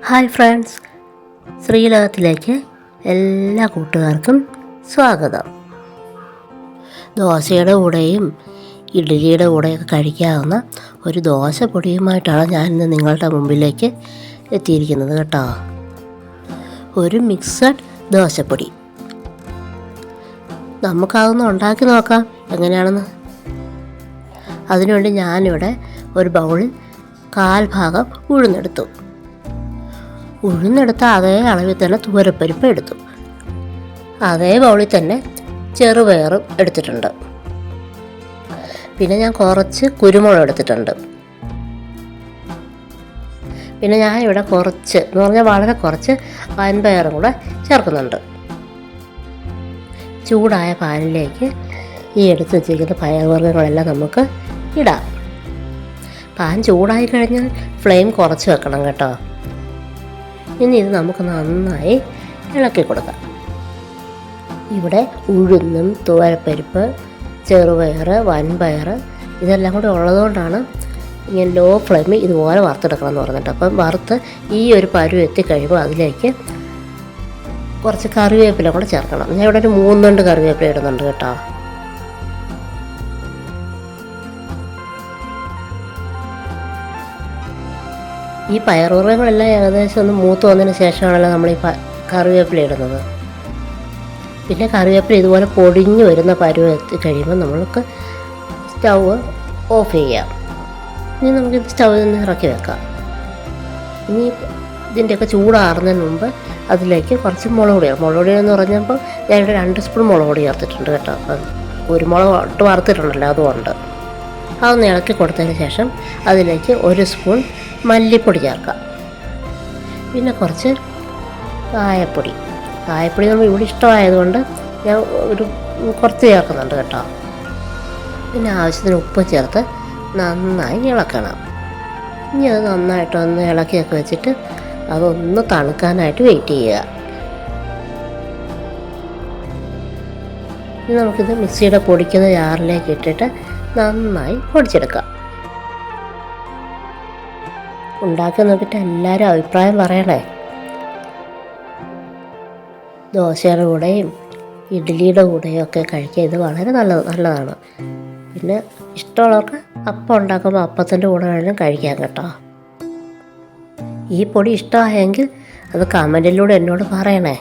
Hi friends, ശ്രീലകത്തിലേക്ക് എല്ലാ കൂട്ടുകാർക്കും സ്വാഗതം. ദോശയുടെ കൂടെയും ഇഡ്ഡലിയുടെ കൂടെയൊക്കെ കഴിക്കാവുന്ന ഒരു ദോശപ്പൊടിയുമായിട്ടാണ് ഞാനിന്ന് നിങ്ങളുടെ മുമ്പിലേക്ക് എത്തിയിരിക്കുന്നത് കേട്ടോ. ഒരു മിക്സഡ് ദോശപ്പൊടി. നമുക്കതൊന്ന് ഉണ്ടാക്കി നോക്കാം എങ്ങനെയാണെന്ന്. അതിനുവേണ്ടി ഞാനിവിടെ ഒരു ബൗളിൽ 1/4 ഭാഗം ഉഴുന്നെടുത്തു. ഉഴുന്നെടുത്ത അതേ അളവിൽ തന്നെ തുവരപ്പരിപ്പ് എടുത്തു. അതേ ബൗളിൽ തന്നെ ചെറുപയറും എടുത്തിട്ടുണ്ട്. പിന്നെ ഞാൻ കുറച്ച് കുരുമുളക് എടുത്തിട്ടുണ്ട്. പിന്നെ ഞാനിവിടെ കുറച്ച് എന്ന് പറഞ്ഞാൽ വളരെ കുറച്ച് വൻപയറും കൂടെ ചേർക്കുന്നുണ്ട്. ചൂടായ പാനിലേക്ക് ഈ എടുത്ത് വെച്ചിരിക്കുന്ന പയർവർഗ്ഗങ്ങളെല്ലാം നമുക്ക് ഇടാം. പാൻ ചൂടായി കഴിഞ്ഞാൽ ഫ്ലെയിം കുറച്ച് വെക്കണം കേട്ടോ. ഇനി ഇത് നമുക്ക് നന്നായി ഇളക്കി കൊടുക്കാം. ഇവിടെ ഉഴുന്നും തുവരപ്പരിപ്പ്, ചെറുപയർ, വൻപയർ ഇതെല്ലാം കൂടി ഉള്ളതുകൊണ്ടാണ് ഇങ്ങനെ ലോ ഫ്ലെയിമിൽ ഇതുപോലെ വറുത്തെടുക്കണം എന്ന് പറഞ്ഞിട്ട്. അപ്പം വറുത്ത് ഈ ഒരു പരുവ് എത്തിക്കഴിയുമ്പോൾ അതിലേക്ക് കുറച്ച് കറിവേപ്പില കൂടെ ചേർക്കണം. ഞാൻ ഇവിടെ ഒരു 3 തണ്ട് കറിവേപ്പില ഇടുന്നുണ്ട് കേട്ടോ. ഈ പയറുവർഗ്ഗങ്ങളെല്ലാം ഏകദേശം ഒന്ന് മൂത്ത് വന്നതിന് ശേഷമാണല്ലോ നമ്മൾ ഈ കറിവേപ്പില ഇടുന്നത്. പിന്നെ കറിവേപ്പില ഇതുപോലെ പൊടിഞ്ഞു വരുന്ന പരുവം എത്തി കഴിയുമ്പോൾ നമ്മൾക്ക് സ്റ്റൗവ് ഓഫ് ചെയ്യാം. ഇനി നമുക്കിത് സ്റ്റൗവിൽ നിന്ന് ഇറക്കി വെക്കാം. ഇനി ഇതിൻ്റെയൊക്കെ ചൂടാറുന്നതിന് മുമ്പ് അതിലേക്ക് കുറച്ച് മുളക് പൊടി എന്ന് പറഞ്ഞപ്പോൾ ഞാനിവിടെ 2 സ്പൂൺ മുളക് പൊടി ചേർത്തിട്ടുണ്ട് കേട്ടോ. അപ്പം കുരുമുളക് ഇട്ട് വറുത്തിട്ടുണ്ടല്ലോ, അതുകൊണ്ട് അതൊന്ന് ഇളക്കി കൊടുത്തതിന് ശേഷം അതിലേക്ക് 1 സ്പൂൺ മല്ലിപ്പൊടി ചേർക്കാം. പിന്നെ കുറച്ച് കായപ്പൊടി നമ്മൾ ഇവിടെ ഇഷ്ടമായതുകൊണ്ട് ഞാൻ കുറച്ച് ചേർക്കുന്നുണ്ട് കേട്ടോ. പിന്നെ ആവശ്യത്തിന് ഉപ്പ് ചേർത്ത് നന്നായി ഇളക്കണം. ഇനി അത് നന്നായിട്ടൊന്ന് ഇളക്കിയൊക്കെ വെച്ചിട്ട് അതൊന്ന് തണുക്കാനായിട്ട് വെയിറ്റ് ചെയ്യുക. ഇനി നമുക്കിത് മിക്സിയുടെ പൊടിക്കുന്ന ജാറിലേക്ക് ഇട്ടിട്ട് നന്നായി പൊടിച്ചെടുക്കാം. ഉണ്ടാക്കി നോക്കിയിട്ട് എല്ലാവരും അഭിപ്രായം പറയണേ. ദോശയുടെ കൂടെയും ഇഡ്ഡലിയുടെ കൂടെയും ഒക്കെ കഴിക്കാൻ ഇത് വളരെ നല്ലതാണ്. പിന്നെ ഇഷ്ടമുള്ളവർക്ക് അപ്പം ഉണ്ടാക്കുമ്പോൾ അപ്പത്തിൻ്റെ കൂടെ വേണമെങ്കിലും കഴിക്കാം കേട്ടോ. ഈ പൊടി ഇഷ്ടമായെങ്കിൽ അത് കമൻറ്റിലൂടെ എന്നോട് പറയണേ.